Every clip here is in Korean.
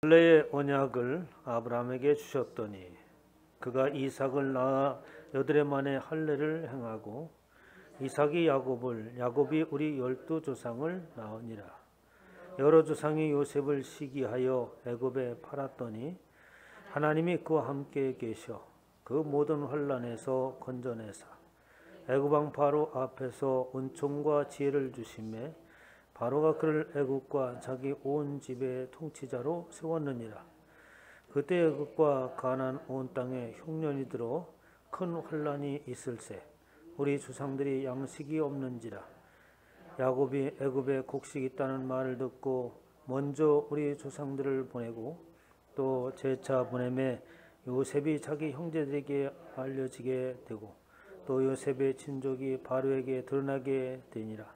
본래의 언약을 아브라함에게 주셨더니 그가 이삭을 낳아 여드레 만에 할례를 행하고 이삭이 야곱을 야곱이 우리 12조상을 낳으니라. 여러 조상이 요셉을 시기하여 애굽에 팔았더니 하나님이 그와 함께 계셔 그 모든 환난에서 건져내사 애굽 왕 바로 앞에서 은총과 지혜를 주시매 바로가 그를 애굽과 자기 온 집의 통치자로 세웠느니라. 그때 애굽과 가나안 온 땅에 흉년이 들어 큰 환난이 있을세 우리 조상들이 양식이 없는지라. 야곱이 애굽에 곡식이 있다는 말을 듣고 먼저 우리 조상들을 보내고 또 재차 보내매 요셉이 자기 형제들에게 알려지게 되고 또 요셉의 친족이 바로에게 드러나게 되니라.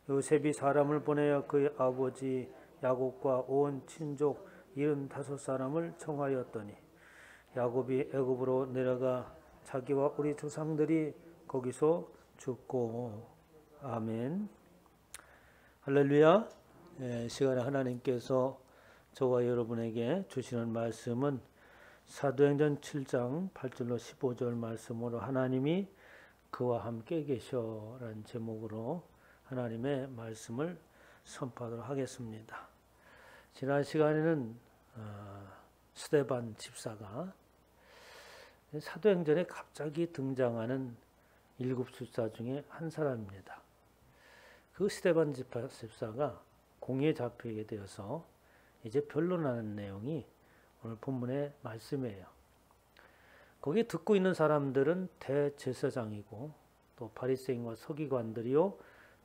요셉이 사람을 보내어 그의 아버지 야곱과 온 친족 75사람을 청하였더니 야곱이 애굽으로 내려가 자기와 우리 조상들이 거기서 죽고. 아멘. 할렐루야. 시간에 하나님께서 저와 여러분에게 주시는 말씀은 사도행전 7장 8절로 15절 말씀으로 하나님이 그와 함께 계셔라는 제목으로 하나님의 말씀을 선포하도록 하겠습니다. 지난 시간에는 스데반 집사가 사도행전에 갑자기 등장하는 7술사 중에 한 사람입니다. 그 스데반 집사가 공에 잡히게 되어서 이제 변론하는 내용이 오늘 본문의 말씀이에요. 거기 듣고 있는 사람들은 대제사장이고 또 바리새인과 서기관들이요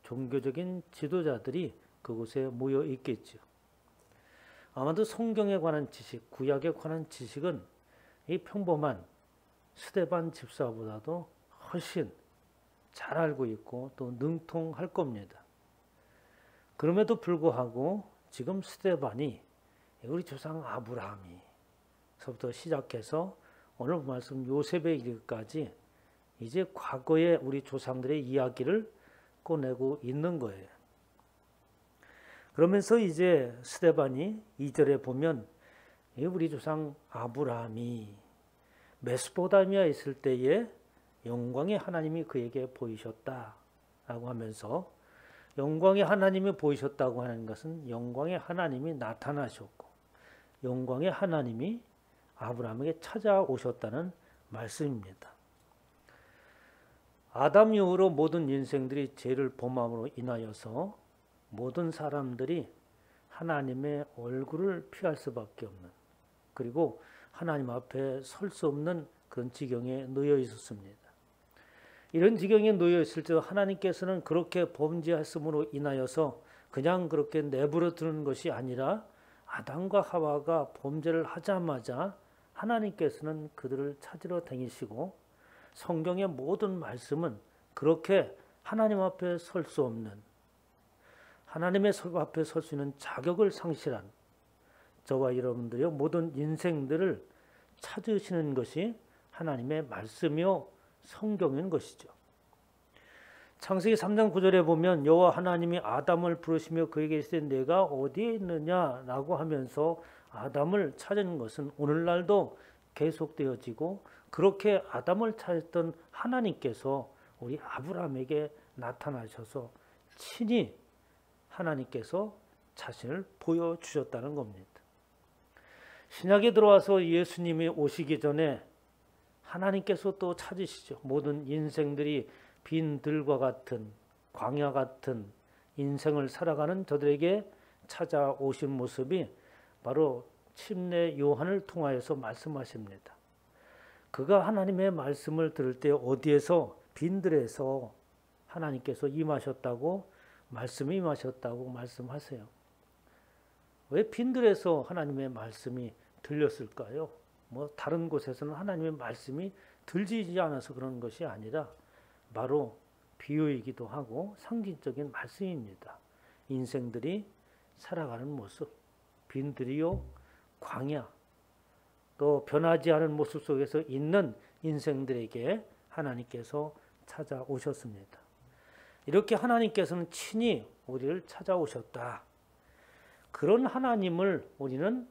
종교적인 지도자들이 그곳에 모여 있겠죠. 아마도 성경에 관한 지식, 구약에 관한 지식은 이 평범한 스데반 집사보다도 훨씬 잘 알고 있고 또 능통할 겁니다. 그럼에도 불구하고 지금 스데반이 우리 조상 아브라함이서부터 시작해서 오늘 말씀 요셉에 이르기까지 이제 과거의 우리 조상들의 이야기를 꺼내고 있는 거예요. 그러면서 이제 스데반이 2절에 보면 우리 조상 아브라함이 메소포타미아에 있을 때에 영광의 하나님이 그에게 보이셨다라고 하면서 영광의 하나님이 보이셨다고 하는 것은 영광의 하나님이 나타나셨고 영광의 하나님이 아브라함에게 찾아오셨다는 말씀입니다. 아담 이후로 모든 인생들이 죄를 범함으로 인하여서 모든 사람들이 하나님의 얼굴을 피할 수밖에 없는 그리고 하나님 앞에 설 수 없는 그런 지경에 놓여 있었습니다. 이런 지경에 놓여 있을 때 하나님께서는 그렇게 범죄했음으로 인하여서 그냥 그렇게 내버려 두는 것이 아니라 아담과 하와가 범죄를 하자마자 하나님께서는 그들을 찾으러 다니시고 성경의 모든 말씀은 그렇게 하나님 앞에 설 수 없는 하나님의 앞에 설 수 있는 자격을 상실한 저와 여러분들의 모든 인생들을 찾으시는 것이 하나님의 말씀이요 성경인 것이죠. 창세기 3장 9절에 보면 여호와 하나님이 아담을 부르시며 그에게 이르시되 내가 어디에 있느냐라고 하면서 아담을 찾은 것은 오늘날도 계속되어지고 그렇게 아담을 찾았던 하나님께서 우리 아브라함에게 나타나셔서 친히 하나님께서 자신을 보여주셨다는 겁니다. 신약에 들어와서 예수님이 오시기 전에 하나님께서 또 찾으시죠. 모든 인생들이 빈 들과 같은 광야 같은 인생을 살아가는 저들에게 찾아오신 모습이 바로 침례 요한을 통하여서 말씀하십니다. 그가 하나님의 말씀을 들을 때 어디에서 빈들에서 하나님께서 임하셨다고 말씀이 임하셨다고 말씀하세요. 왜 빈들에서 하나님의 말씀이 들렸을까요? 다른 곳에서는 하나님의 말씀이 들리지 않아서 그런 것이 아니라 바로 비유이기도 하고 상징적인 말씀입니다. 인생들이 살아가는 모습, 빈들이요 광야, 또 변하지 않은 모습 속에서 있는 인생들에게 하나님께서 찾아오셨습니다. 이렇게 하나님께서는 친히 우리를 찾아오셨다. 그런 하나님을 우리는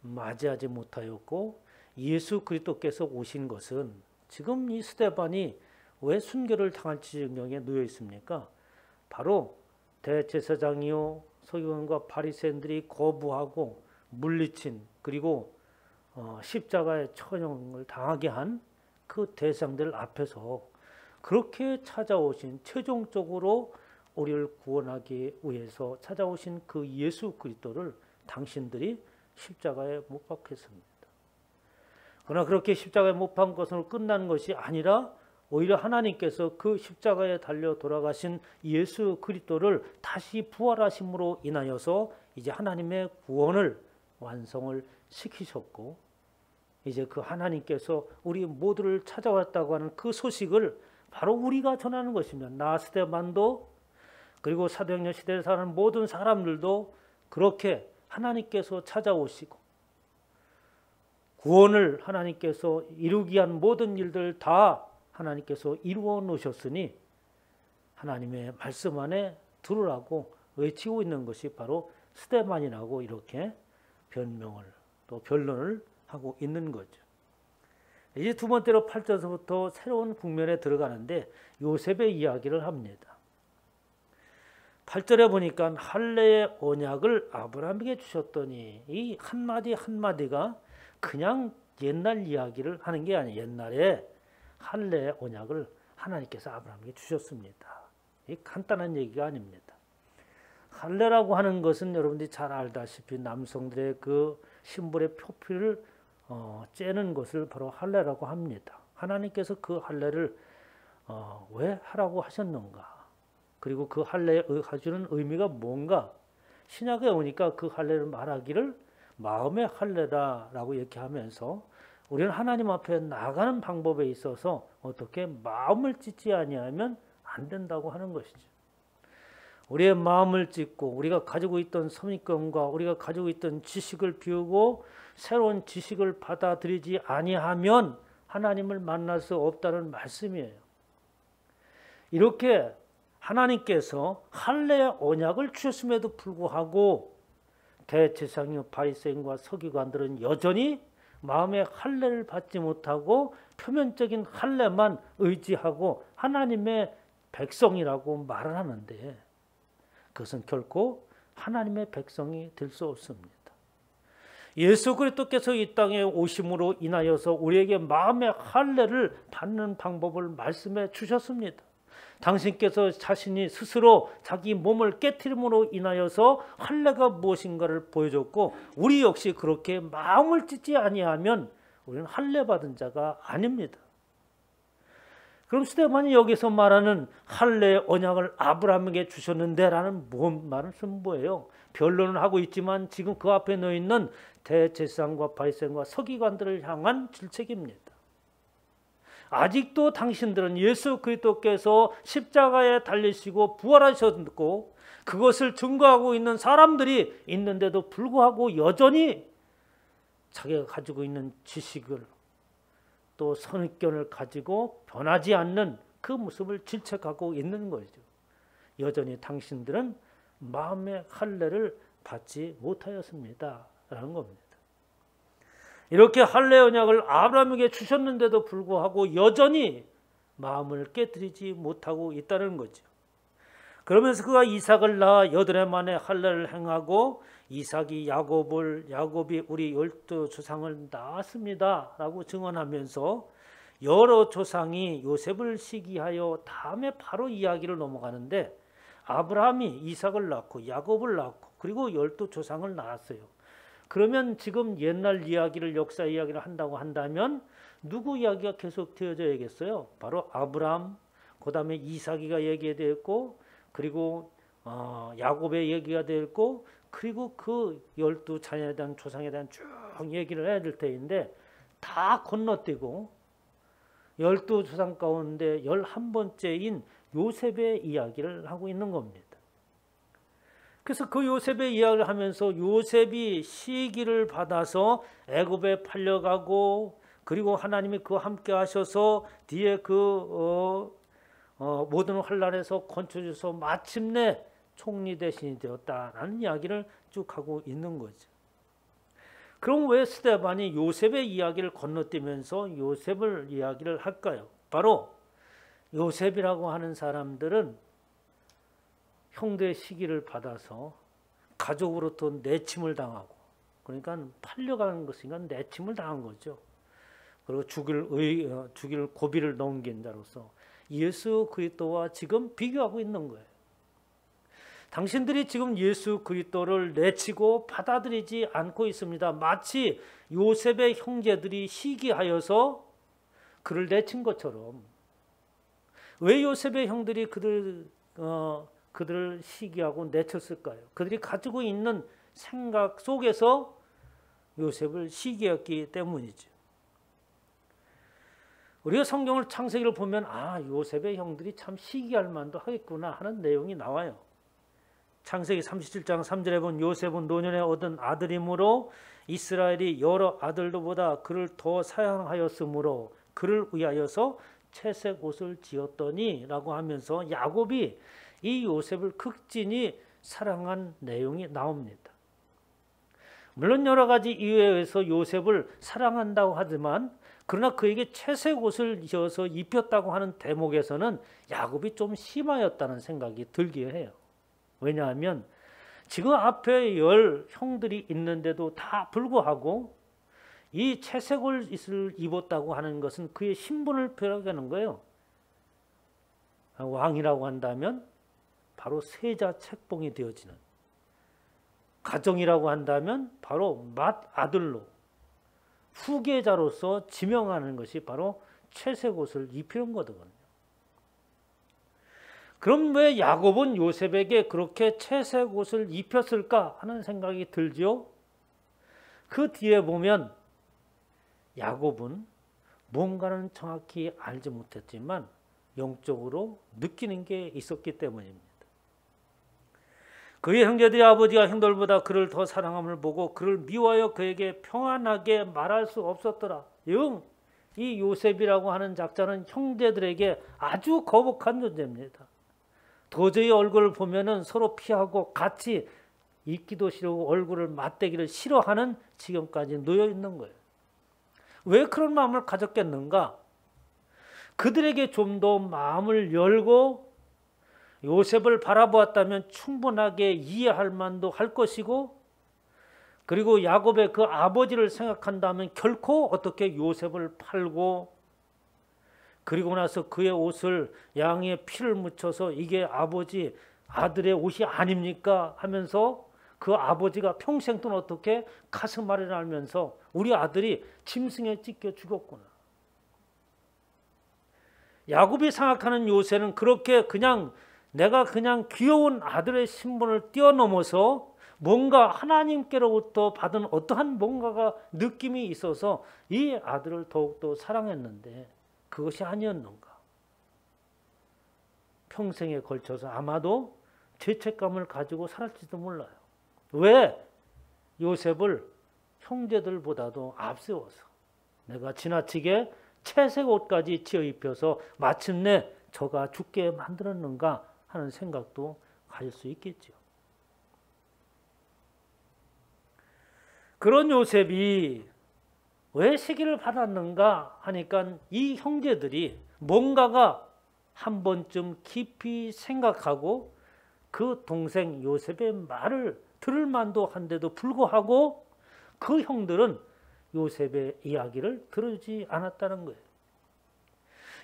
맞이하지 못하였고 예수 그리스도께서 오신 것은 지금 이 스데반이 왜 순교를 당할 지경에 놓여 있습니까? 바로 대제사장이요 서기관과 바리새인들이 거부하고 물리친 그리고 십자가의 처형을 당하게 한 그 대상들 앞에서 그렇게 찾아오신 최종적으로 우리를 구원하기 위해서 찾아오신 그 예수 그리스도를 당신들이 십자가에 못 박혔습니다. 그러나 그렇게 십자가에 못 박은 것으로 끝난 것이 아니라 오히려 하나님께서 그 십자가에 달려 돌아가신 예수 그리스도를 다시 부활하심으로 인하여서 이제 하나님의 구원을 완성을 시키셨고 이제 그 하나님께서 우리 모두를 찾아왔다고 하는 그 소식을 바로 우리가 전하는 것입니다. 나 스데반도 그리고 사도행전 시대에 사는 모든 사람들도 그렇게 하나님께서 찾아오시고 구원을 하나님께서 이루기 위한 모든 일들 다 하나님께서 이루어 놓으셨으니 하나님의 말씀 안에 들으라고 외치고 있는 것이 바로 스데반이라고 이렇게 변명을 또 변론을 하고 있는 거죠. 이제 두 번째로 8절서부터 새로운 국면에 들어가는데 요셉의 이야기를 합니다. 8절에 보니까 할례의 언약을 아브라함에게 주셨더니 이 한마디 한마디가 그냥 옛날 이야기를 하는 게 아니에요. 옛날에 할례의 언약을 하나님께서 아브라함에게 주셨습니다. 이 간단한 얘기가 아닙니다. 할례라고 하는 것은 여러분들이 잘 알다시피 남성들의 그 신분의 표피를 째는 것을 바로 할례라고 합니다. 하나님께서 그 할례를 왜 하라고 하셨는가? 그리고 그 할례에 가지는 의미가 뭔가? 신약에 오니까 그 할례를 말하기를 마음의 할례다라고 이렇게 하면서 우리는 하나님 앞에 나가는 방법에 있어서 어떻게 마음을 찢지 아니하면 안 된다고 하는 것이죠. 우리의 마음을 찢고 우리가 가지고 있던 선입견과 우리가 가지고 있던 지식을 비우고 새로운 지식을 받아들이지 아니하면 하나님을 만날 수 없다는 말씀이에요. 이렇게 하나님께서 할례의 언약을 주셨음에도 불구하고 대제사장이요 바리새인과 서기관들은 여전히 마음의 할례를 받지 못하고 표면적인 할례만 의지하고 하나님의 백성이라고 말을 하는데 그것은 결코 하나님의 백성이 될 수 없습니다. 예수 그리스도께서 이 땅에 오심으로 인하여서 우리에게 마음의 할례를 받는 방법을 말씀해 주셨습니다. 당신께서 자신이 스스로 자기 몸을 깨트림으로 인하여서 할례가 무엇인가를 보여줬고 우리 역시 그렇게 마음을 찢지 아니하면 우리는 할례 받은 자가 아닙니다. 그럼 스데반이 여기서 말하는 할례의 언약을 아브라함에게 주셨는데라는 말은 뭐예요? 변론을 하고 있지만 지금 그 앞에 놓여 있는 대제사장과 바리새인과 서기관들을 향한 질책입니다. 아직도 당신들은 예수 그리스도께서 십자가에 달리시고 부활하셨고 그것을 증거하고 있는 사람들이 있는데도 불구하고 여전히 자기가 가지고 있는 지식을 또 선입견을 가지고 변하지 않는 그 모습을 질책하고 있는 거죠. 여전히 당신들은 마음의 할례를 받지 못하였습니다. 라는 겁니다. 이렇게 할례 언약을 아브라함에게 주셨는데도 불구하고 여전히 마음을 깨뜨리지 못하고 있다는 거죠. 그러면서 그가 이삭을 낳아 8해 만에 할례를 행하고 이삭이 야곱이 우리 12조상을 낳았습니다 라고 증언하면서 여러 조상이 요셉을 시기하여 다음에 바로 이야기를 넘어가는데 아브라함이 이삭을 낳고 야곱을 낳고 그리고 12조상을 낳았어요. 그러면 지금 옛날 이야기를 역사 이야기를 한다고 한다면 누구 이야기가 계속 되어져야겠어요? 바로 아브라함, 그 다음에 이삭이가 얘기되었고 그리고 야곱의 얘기가 되었고 그리고 그 12자녀에 대한 조상에 대한 쭉 얘기를 해야 될 때인데 다 건너뛰고 12조상 가운데 11번째인 요셉의 이야기를 하고 있는 겁니다. 그래서 그 요셉의 이야기를 하면서 요셉이 시기를 받아서 애굽에 팔려가고 그리고 하나님이 그와 함께 하셔서 뒤에 그 모든 환란에서 건져줘서 마침내 총리 대신이 되었다라는 이야기를 쭉 하고 있는 거죠. 그럼 왜 스데반이 요셉의 이야기를 건너뛰면서 요셉을 이야기를 할까요? 바로 요셉이라고 하는 사람들은 형제의 시기를 받아서 가족으로부터 내침을 당하고, 그러니까 팔려가는 것이니까 내침을 당한 거죠. 그리고 죽일 고비를 넘긴 자로서 예수 그리스도와 지금 비교하고 있는 거예요. 당신들이 지금 예수 그리스도를 내치고 받아들이지 않고 있습니다. 마치 요셉의 형제들이 시기하여서 그를 내친 것처럼. 왜 요셉의 형들이 그들을 시기하고 내쳤을까요? 그들이 가지고 있는 생각 속에서 요셉을 시기했기 때문이죠. 우리가 성경을 창세기를 보면 요셉의 형들이 참 시기할 만도 하겠구나 하는 내용이 나와요. 창세기 37장 3절에 본 요셉은 노년에 얻은 아들이므로 이스라엘이 여러 아들들보다 그를 더 사랑하였으므로 그를 위하여서 채색 옷을 지었더니 라고 하면서 야곱이 이 요셉을 극진히 사랑한 내용이 나옵니다. 물론 여러 가지 이유에 의해서 요셉을 사랑한다고 하지만 그러나 그에게 채색 옷을 지어서 입혔다고 하는 대목에서는 야곱이 좀 심하였다는 생각이 들기도 해요. 왜냐하면 지금 앞에 10 형들이 있는데도 다 불구하고 이 채색 옷을 입었다고 하는 것은 그의 신분을 표현하는 거예요. 왕이라고 한다면 바로 세자 책봉이 되어지는, 가정이라고 한다면 바로 맏아들로 후계자로서 지명하는 것이 바로 채색 옷을 입히는 거거든요. 그럼 왜 야곱은 요셉에게 그렇게 채색 옷을 입혔을까 하는 생각이 들지요. 그 뒤에 보면 야곱은 뭔가는 정확히 알지 못했지만 영적으로 느끼는 게 있었기 때문입니다. 그의 형제들이 아버지가 형들보다 그를 더 사랑함을 보고 그를 미워하여 그에게 평안하게 말할 수 없었더라. 이 요셉이라고 하는 작자는 형제들에게 아주 거북한 존재입니다. 도저히 얼굴을 보면은 서로 피하고 같이 있기도 싫고 얼굴을 맞대기를 싫어하는 지경까지 놓여 있는 거예요. 왜 그런 마음을 가졌겠는가? 그들에게 좀 더 마음을 열고 요셉을 바라보았다면 충분하게 이해할 만도 할 것이고, 그리고 야곱의 그 아버지를 생각한다면 결코 어떻게 요셉을 팔고 그리고 나서 그의 옷을 양의 피를 묻혀서 이게 아버지 아들의 옷이 아닙니까 하면서 그 아버지가 평생 동안 어떻게 가슴 아래를 알면서 우리 아들이 짐승에 찢겨 죽었구나. 야곱이 생각하는 요셉은 그렇게 내가 그냥 귀여운 아들의 신분을 뛰어넘어서 뭔가 하나님께로부터 받은 어떠한 뭔가가 느낌이 있어서 이 아들을 더욱더 사랑했는데 그것이 아니었는가. 평생에 걸쳐서 아마도 죄책감을 가지고 살았지도 몰라요. 왜? 요셉을 형제들보다도 앞세워서 내가 지나치게 채색 옷까지 지어 입혀서 마침내 저가 죽게 만들었는가 하는 생각도 가질 수 있겠죠. 그런 요셉이 왜 시기를 받았는가 하니까 이 형제들이 뭔가가 한 번쯤 깊이 생각하고 그 동생 요셉의 말을 들을 만도 한데도 불구하고 그 형들은 요셉의 이야기를 들으지 않았다는 거예요.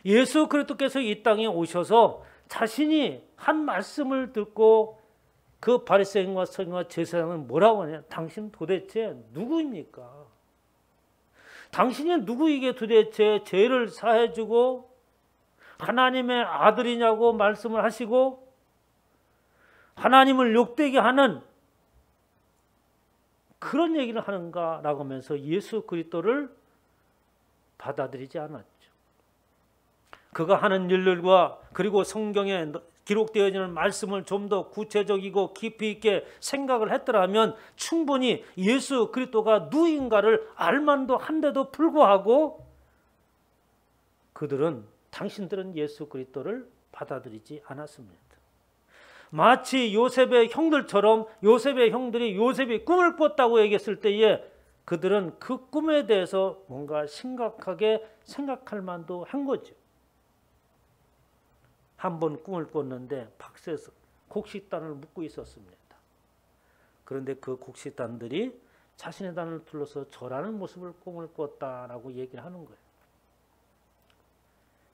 예수 그리스도께서 이 땅에 오셔서 자신이 한 말씀을 듣고 그 바리새인과 서기관과 제사장은 뭐라고 하냐? 당신 도대체 누구입니까? 당신이 누구이게 도대체 죄를 사해주고 하나님의 아들이냐고 말씀을 하시고 하나님을 욕되게 하는 그런 얘기를 하는가라고 하면서 예수 그리스도를 받아들이지 않았죠. 그가 하는 일들과 그리고 성경에 기록되어 있는 말씀을 좀 더 구체적이고 깊이 있게 생각을 했더라면 충분히 예수 그리스도가 누구인가를 알만도 한데도 불구하고 당신들은 예수 그리스도를 받아들이지 않았습니다. 마치 요셉의 형들처럼 요셉의 형들이 요셉이 꿈을 꿨다고 얘기했을 때에 그들은 그 꿈에 대해서 뭔가 심각하게 생각할 만도 한 거죠. 한 번 꿈을 꿨는데 박스에서 곡식단을 묶고 있었습니다. 그런데 그 곡식단들이 자신의 단을 둘러서 절하는 모습을 꿈을 꿨다라고 얘기를 하는 거예요.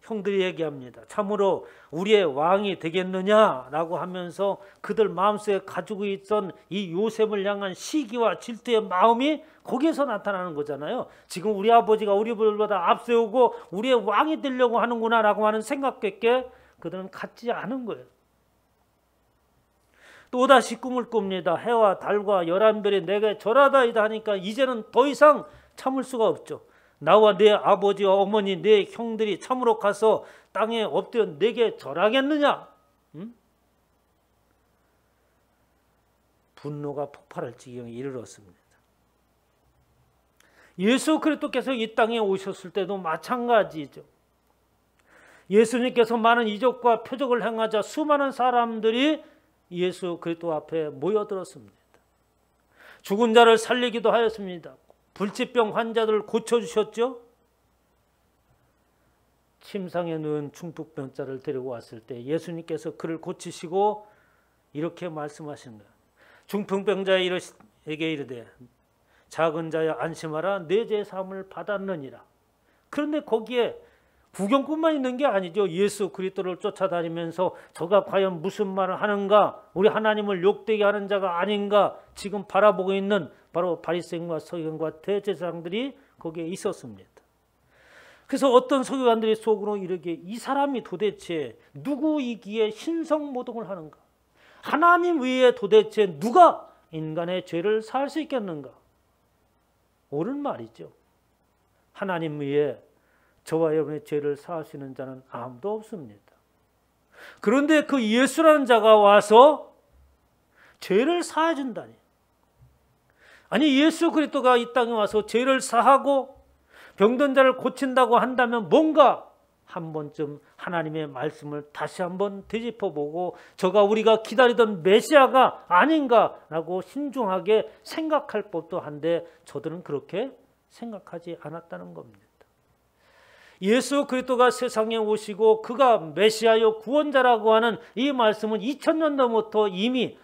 형들이 얘기합니다. 참으로 우리의 왕이 되겠느냐라고 하면서 그들 마음속에 가지고 있던 이 요셉을 향한 시기와 질투의 마음이 거기에서 나타나는 거잖아요. 지금 우리 아버지가 우리보다 앞세우고 우리의 왕이 되려고 하는구나라고 하는 생각밖에 그들은 갖지 않은 거예요. 또다시 꿈을 꿉니다. 해와 달과 11별이 내게 절하다이다 하니까 이제는 더 이상 참을 수가 없죠. 나와 내 아버지와 어머니 내 형들이 참으로 가서 땅에 엎드려 내게 절하겠느냐? 응? 분노가 폭발할 지경에 이르렀습니다. 예수 그리스도께서 이 땅에 오셨을 때도 마찬가지죠. 예수님께서 많은 이적과 표적을 행하자 수많은 사람들이 예수 그리스도 앞에 모여들었습니다. 죽은 자를 살리기도 하였습니다. 불치병 환자들을 고쳐주셨죠. 침상에 누운 중풍병자를 데리고 왔을 때 예수님께서 그를 고치시고 이렇게 말씀하신 거예요. 중풍병자에게 이르되 작은 자여 안심하라 내 죄 사함을 받았느니라. 그런데 거기에 구경꾼만 있는 게 아니죠. 예수 그리스도를 쫓아다니면서 저가 과연 무슨 말을 하는가, 우리 하나님을 욕되게 하는 자가 아닌가 지금 바라보고 있는 바로 바리새인과 서기관과 대제사장들이 거기에 있었습니다. 그래서 어떤 서기관들이 속으로 이르기에 이 사람이 도대체 누구이기에 신성모독을 하는가? 하나님 외에 도대체 누가 인간의 죄를 사할 수 있겠는가? 옳은 말이죠. 하나님 외에 저와 여러분의 죄를 사하시는 자는 아무도 없습니다. 그런데 그 예수라는 자가 와서 죄를 사해 준다니. 아니 예수 그리스도가 이 땅에 와서 죄를 사하고 병든 자를 고친다고 한다면 뭔가 한 번쯤 하나님의 말씀을 다시 한번 되짚어보고 저가 우리가 기다리던 메시아가 아닌가라고 신중하게 생각할 법도 한데 저들은 그렇게 생각하지 않았다는 겁니다. 예수 그리스도가 세상에 오시고 그가 메시아요 구원자라고 하는 이 말씀은 2000년 전부터 이미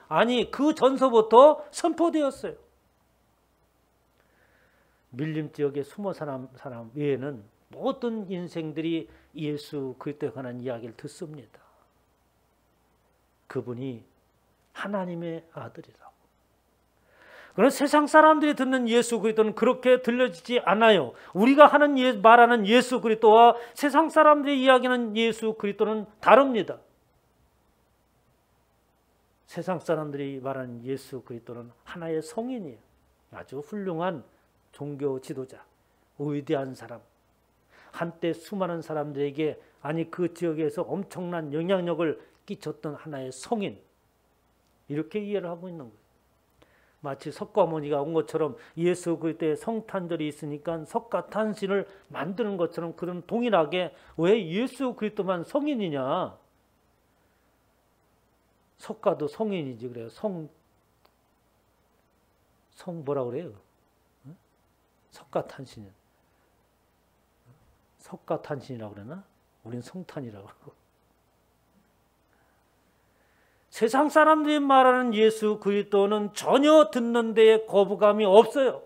그 전서부터 선포되었어요. 밀림 지역에 숨어 사람 외에는 모든 인생들이 예수 그리스도에 관한 이야기를 듣습니다. 그분이 하나님의 아들이라고. 그런 세상 사람들이 듣는 예수 그리스도는 그렇게 들려지지 않아요. 우리가 말하는 예수 그리스도와 세상 사람들이 이야기하는 예수 그리스도는 다릅니다. 세상 사람들이 말하는 예수 그리스도는 하나의 성인이에요. 아주 훌륭한 종교 지도자, 위대한 사람. 한때 수많은 사람들에게 그 지역에서 엄청난 영향력을 끼쳤던 하나의 성인. 이렇게 이해를 하고 있는 거예요. 마치 석가모니가 온 것처럼 예수 그리스도의 성탄절이 있으니까 석가탄신을 만드는 것처럼 그런 동일하게 왜 예수 그리스도만 성인이냐? 석가도 성인이지 그래요. 성 뭐라 그래요? 석가탄신은 석가탄신이라고 그러나? 우린 성탄이라고 하고. 세상 사람들이 말하는 예수 그리스도는 전혀 듣는 데에 거부감이 없어요.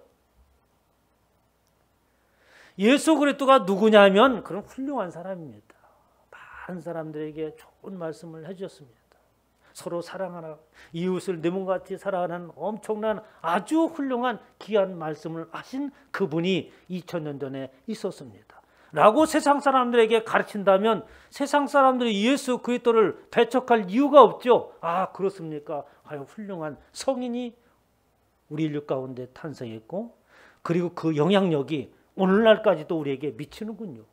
예수 그리스도가 누구냐면 그런 훌륭한 사람입니다. 많은 사람들에게 좋은 말씀을 해주셨습니다. 서로 사랑하라, 이웃을 내 몸같이 사랑하는 엄청난 아주 훌륭한 귀한 말씀을 하신 그분이 2000년 전에 있었습니다. 라고 세상 사람들에게 가르친다면 세상 사람들이 예수 그리스도를 배척할 이유가 없죠. 아, 그렇습니까? 과연 훌륭한 성인이 우리 인류 가운데 탄생했고 그리고 그 영향력이 오늘날까지도 우리에게 미치는군요.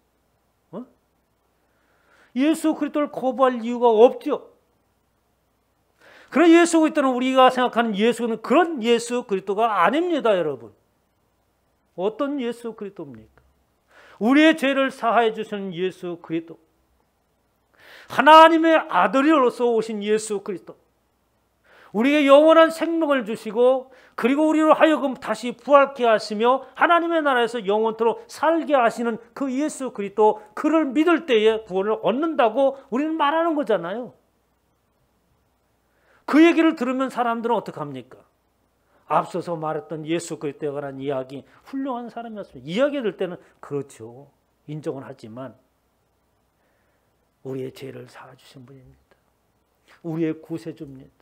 예수 그리스도를 거부할 이유가 없죠. 그런 예수 그리스도는 우리가 생각하는 예수는 그런 예수 그리스도가 아닙니다, 여러분. 어떤 예수 그리스도입니까? 우리의 죄를 사하여 주시는 예수 그리스도. 하나님의 아들로서 오신 예수 그리스도. 우리에게 영원한 생명을 주시고 그리고 우리로 하여금 다시 부활케 하시며 하나님의 나라에서 영원토록 살게 하시는 그 예수 그리스도, 그를 믿을 때에 구원을 얻는다고 우리는 말하는 거잖아요. 그 얘기를 들으면 사람들은 어떡합니까? 앞서서 말했던 예수 그리스도에 관한 이야기, 훌륭한 사람이었습니다. 이야기 들 때는 그렇죠, 인정은 하지만 우리의 죄를 사하주신 분입니다. 우리의 구세주입니다.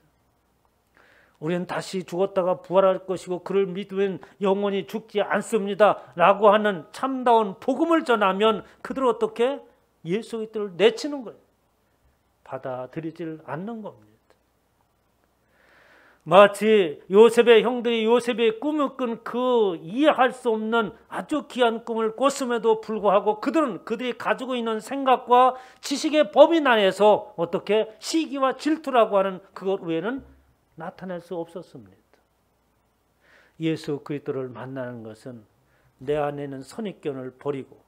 우리는 다시 죽었다가 부활할 것이고 그를 믿으면 영원히 죽지 않습니다 라고 하는 참다운 복음을 전하면 그들은 어떻게? 예수 그리스도를 내치는 거예요. 받아들이질 않는 겁니다. 마치 요셉의 형들이 요셉의 꿈을 꾼 그 이해할 수 없는 아주 귀한 꿈을 꿨음에도 불구하고 그들이 가지고 있는 생각과 지식의 범위 안에서 어떻게 시기와 질투라고 하는 그것 외에는 나타낼 수 없었습니다. 예수 그리스도를 만나는 것은 내 안에 있는 선입견을 버리고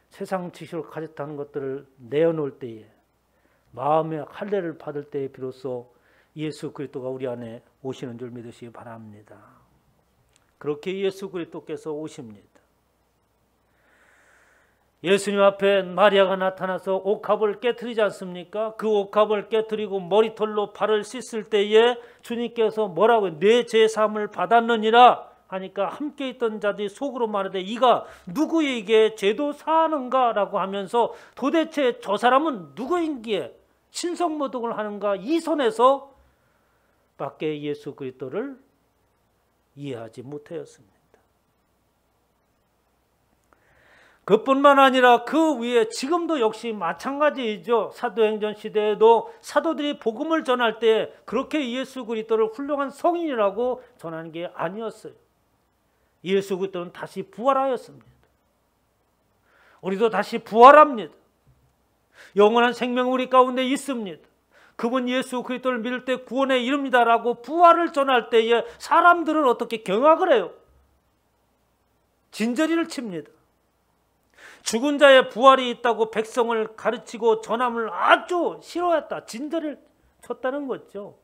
세상 지식을 가졌다는 것들을 내어놓을 때에, 마음의 할례를 받을 때에 비로소 예수 그리스도가 우리 안에 오시는 줄 믿으시기 바랍니다. 그렇게 예수 그리스도께서 오십니다. 예수님 앞에 마리아가 나타나서 옥합을 깨트리지 않습니까? 그 옥합을 깨트리고 머리털로 발을 씻을 때에 주님께서 뭐라고, 내 죄사함을 받았느니라 하니까 함께 있던 자들이 속으로 말하되 이가 누구에게 죄도 사하는가 라고 하면서 도대체 저 사람은 누구인기에 신성모독을 하는가, 이 선에서 밖에 예수 그리스도를 이해하지 못하였습니다. 그뿐만 아니라 그 위에 지금도 역시 마찬가지이죠. 사도행전 시대에도 사도들이 복음을 전할 때 그렇게 예수 그리스도를 훌륭한 성인이라고 전하는 게 아니었어요. 예수 그리스도는 다시 부활하였습니다. 우리도 다시 부활합니다. 영원한 생명 우리 가운데 있습니다. 그분 예수 그리스도를 믿을 때 구원에 이릅니다라고 부활을 전할 때에 사람들은 어떻게 경악을 해요? 진저리를 칩니다. 죽은 자의 부활이 있다고 백성을 가르치고 전함을 아주 싫어했다, 진저리를 쳤다는 거죠.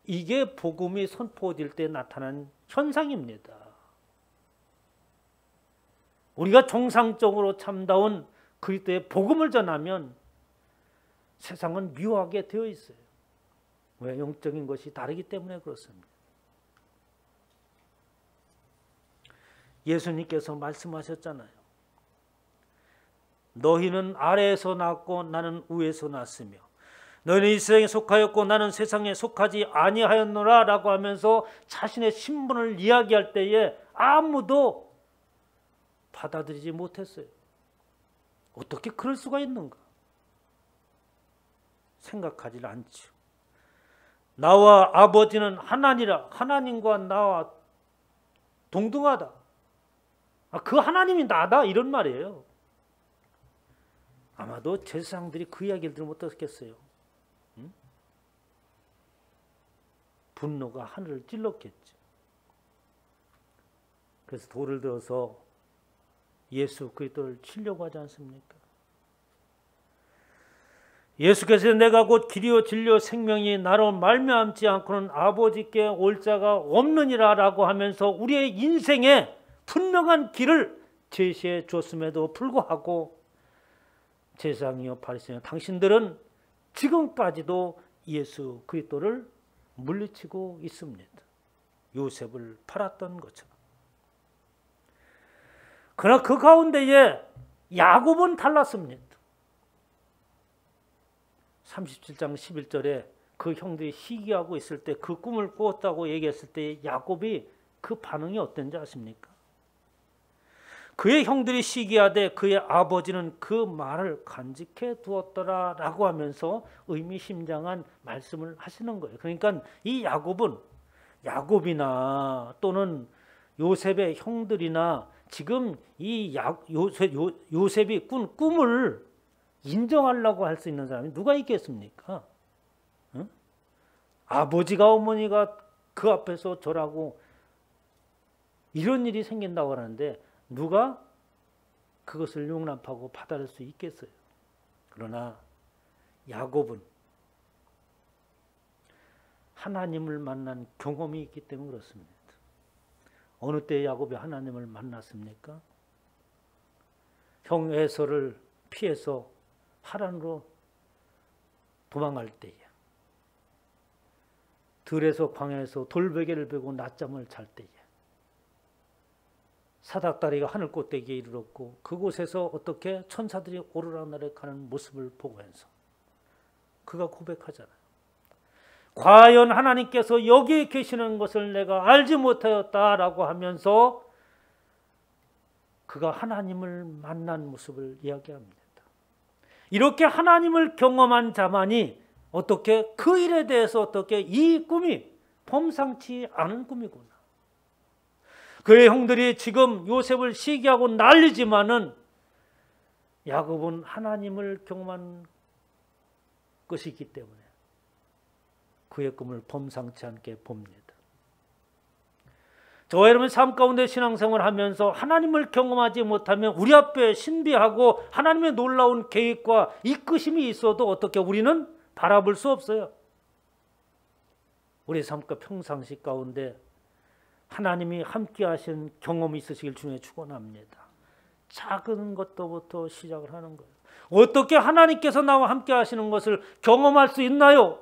이게 복음이 선포될 때 나타난 현상입니다. 우리가 정상적으로 참다운 그리스도의 복음을 전하면 세상은 미워하게 되어 있어요. 왜? 영적인 것이 다르기 때문에 그렇습니다. 예수님께서 말씀하셨잖아요. 너희는 아래에서 났고 나는 위에서 났으며 너희는 이 세상에 속하였고 나는 세상에 속하지 아니하였노라 라고 하면서 자신의 신분을 이야기할 때에 아무도 받아들이지 못했어요. 어떻게 그럴 수가 있는가? 생각하지 않죠. 나와 아버지는 하나니라, 하나님과 나와 동등하다. 그 하나님이 나다, 이런 말이에요. 아마도 제사장들이 그 이야기를 들으면 어떻겠어요? 응? 분노가 하늘을 찔렀겠죠. 그래서 돌을 들어서 예수 그리스도를 치려고 하지 않습니까? 예수께서 내가 곧 길이요 진리요 생명이 나로 말미암지 않고는 아버지께 올 자가 없느니라 라고 하면서 우리의 인생에 분명한 길을 제시해 줬음에도 불구하고 제사장이요 바리새인이요 당신들은 지금까지도 예수 그리스도를 물리치고 있습니다. 요셉을 팔았던 것처럼. 그러나 그 가운데에 야곱은 달랐습니다. 37장 11절에 그 형들이 시기하고 있을 때 그 꿈을 꾸었다고 얘기했을 때 야곱이 그 반응이 어땠는지 아십니까? 그의 형들이 시기하되 그의 아버지는 그 말을 간직해 두었더라 라고 하면서 의미심장한 말씀을 하시는 거예요. 그러니까 이 야곱이나 또는 요셉의 형들이나 지금 이 요셉이 꾼 꿈을 인정하려고 할 수 있는 사람이 누가 있겠습니까? 응? 아버지가 어머니가 그 앞에서 절하고 이런 일이 생긴다고 하는데 누가 그것을 용납하고 받아들일 수 있겠어요? 그러나 야곱은 하나님을 만난 경험이 있기 때문에 그렇습니다. 어느 때 야곱이 하나님을 만났습니까? 형 에서를 피해서 하란으로 도망갈 때에, 들에서 광야에서 돌베개를 베고 낮잠을 잘 때에, 사닥다리가 하늘 꼭대기에 이르렀고 그곳에서 어떻게 천사들이 오르락내락 하는 모습을 보면서 그가 고백하잖아요. 과연 하나님께서 여기에 계시는 것을 내가 알지 못하였다라고 하면서 그가 하나님을 만난 모습을 이야기합니다. 이렇게 하나님을 경험한 자만이 어떻게 그 일에 대해서 어떻게 이 꿈이 범상치 않은 꿈이구나. 그의 형들이 지금 요셉을 시기하고 난리지만은 야곱은 하나님을 경험한 것이 있기 때문에 그의 꿈을 범상치 않게 봅니다. 저와 여러분 삶 가운데 신앙생활을 하면서 하나님을 경험하지 못하면 우리 앞에 신비하고 하나님의 놀라운 계획과 이끄심이 있어도 어떻게 우리는 바라볼 수 없어요. 우리 삶과 평상시 가운데 하나님이 함께 하신 경험이 있으시길 주님의 축원합니다. 작은 것부터 시작을 하는 거예요. 어떻게 하나님께서 나와 함께 하시는 것을 경험할 수 있나요?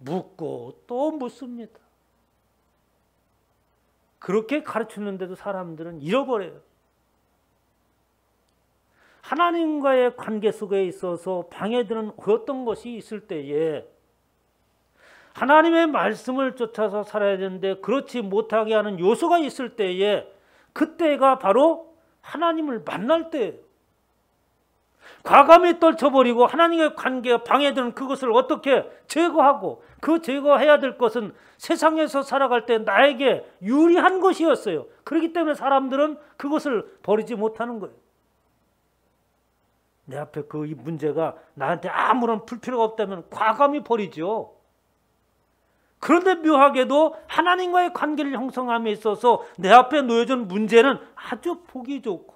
묻고 또 묻습니다. 그렇게 가르치는데도 사람들은 잃어버려요. 하나님과의 관계 속에 있어서 방해되는 어떤 것이 있을 때에 하나님의 말씀을 쫓아서 살아야 되는데 그렇지 못하게 하는 요소가 있을 때에 그때가 바로 하나님을 만날 때예요. 과감히 떨쳐버리고 하나님의 관계가 방해되는 그것을 어떻게 제거하고 그 제거해야 될 것은 세상에서 살아갈 때 나에게 유리한 것이었어요. 그렇기 때문에 사람들은 그것을 버리지 못하는 거예요. 내 앞에 그 문제가 나한테 아무런 불필요가 없다면 과감히 버리죠. 그런데 묘하게도 하나님과의 관계를 형성함에 있어서 내 앞에 놓여진 문제는 아주 보기 좋고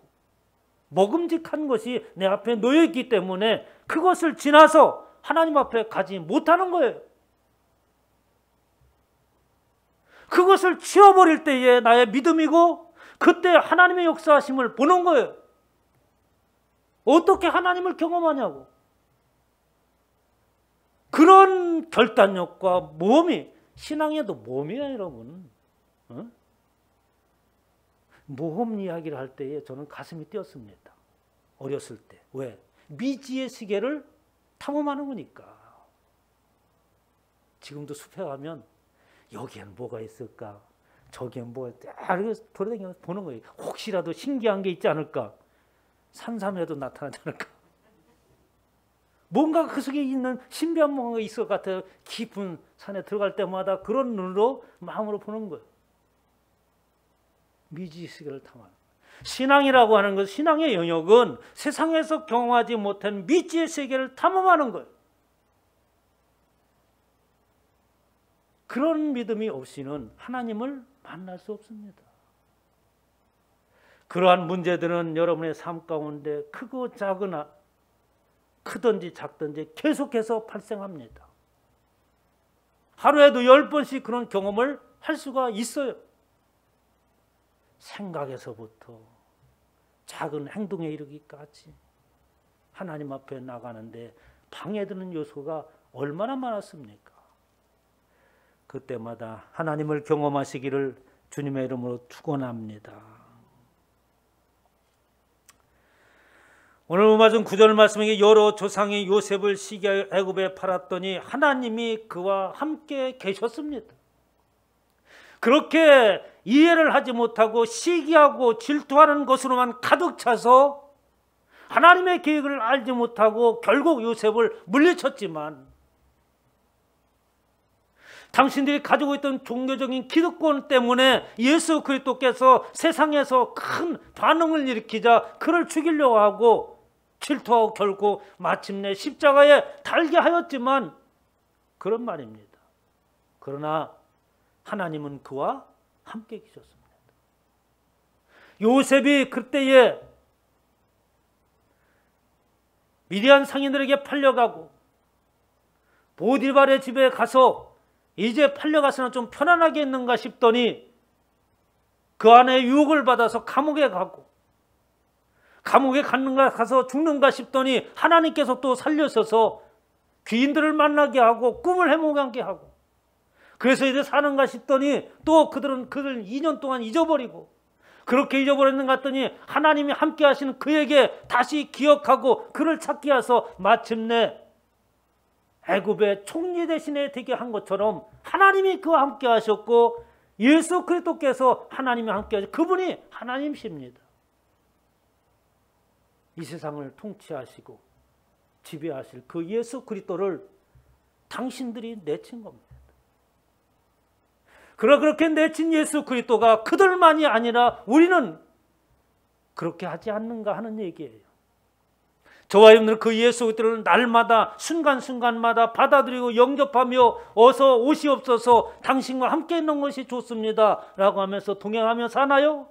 먹음직한 것이 내 앞에 놓여있기 때문에 그것을 지나서 하나님 앞에 가지 못하는 거예요. 그것을 치워버릴 때에 나의 믿음이고 그때 하나님의 역사하심을 보는 거예요. 어떻게 하나님을 경험하냐고. 그런 결단력과 모험이 신앙에도 모험이에요, 여러분. 모험 이야기를 할 때에 저는 가슴이 뛰었습니다. 어렸을 때. 왜? 미지의 세계를 탐험하는 거니까. 지금도 숲에 가면 여기엔 뭐가 있을까? 저기엔 뭐가 있을까? 돌아다니면서 보는 거예요. 혹시라도 신기한 게 있지 않을까? 산삼에도 나타나지 않을까? 뭔가 그 속에 있는 신비한 뭔가가 있을 것 같아요. 깊은 산에 들어갈 때마다 그런 눈으로 마음으로 보는 거예요. 미지의 세계를 탐하는 거예요. 신앙이라고 하는 것, 신앙의 영역은 세상에서 경험하지 못한 미지의 세계를 탐험하는 거예요. 그런 믿음이 없이는 하나님을 만날 수 없습니다. 그러한 문제들은 여러분의 삶 가운데 크고 작으나 크든지 작든지 계속해서 발생합니다. 하루에도 10번씩 그런 경험을 할 수가 있어요. 생각에서부터 작은 행동에 이르기까지 하나님 앞에 나가는데 방해되는 요소가 얼마나 많았습니까? 그때마다 하나님을 경험하시기를 주님의 이름으로 축원합니다. 오늘 맞은 9절 말씀에 여러 조상이 요셉을 시기하여 애굽에 팔았더니 하나님이 그와 함께 계셨습니다. 그렇게 이해를 하지 못하고 시기하고 질투하는 것으로만 가득 차서 하나님의 계획을 알지 못하고 결국 요셉을 물리쳤지만 당신들이 가지고 있던 종교적인 기득권 때문에 예수 그리스도께서 세상에서 큰 반응을 일으키자 그를 죽이려고 하고 질투하고 결국 마침내 십자가에 달게 하였지만 그런 말입니다. 그러나 하나님은 그와 함께 계셨습니다. 요셉이 그때에 미디안 상인들에게 팔려가고 보디발의 집에 가서 이제 팔려가서는 좀 편안하게 있는가 싶더니 그 안에 유혹을 받아서 감옥에 가고, 감옥에 가서 죽는가 싶더니 하나님께서 또 살려서서 귀인들을 만나게 하고 꿈을 해몽하게 하고, 그래서 이제 사는가 싶더니 또 그들은 2년 동안 잊어버리고, 그렇게 잊어버렸는가 했더니 하나님이 함께 하시는 그에게 다시 기억하고 그를 찾게 해서 마침내 애굽의 총리 대신에 되게 한 것처럼 하나님이 그와 함께 하셨고, 예수 그리스도께서 하나님이 함께 하셨고, 그분이 하나님이십니다. 이 세상을 통치하시고 지배하실 그 예수 그리스도를 당신들이 내친 겁니다. 그렇게 내친 예수 그리스도가 그들만이 아니라 우리는 그렇게 하지 않는가 하는 얘기예요. 저와 여러분들은 그 예수 그리스도를 날마다 순간순간마다 받아들이고 영접하며 어서 오시옵소서, 당신과 함께 있는 것이 좋습니다 라고 하면서 동행하며 사나요?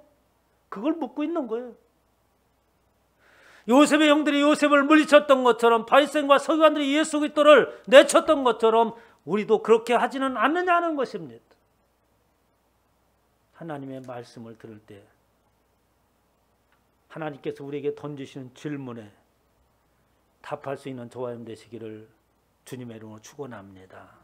그걸 묻고 있는 거예요. 요셉의 형들이 요셉을 물리쳤던 것처럼, 바리새인과 서기관들이 예수 그리스도를 내쳤던 것처럼 우리도 그렇게 하지는 않느냐는 것입니다. 하나님의 말씀을 들을 때 하나님께서 우리에게 던지시는 질문에 답할 수 있는 저와 여러분 되시기를 주님의 이름으로 축원합니다.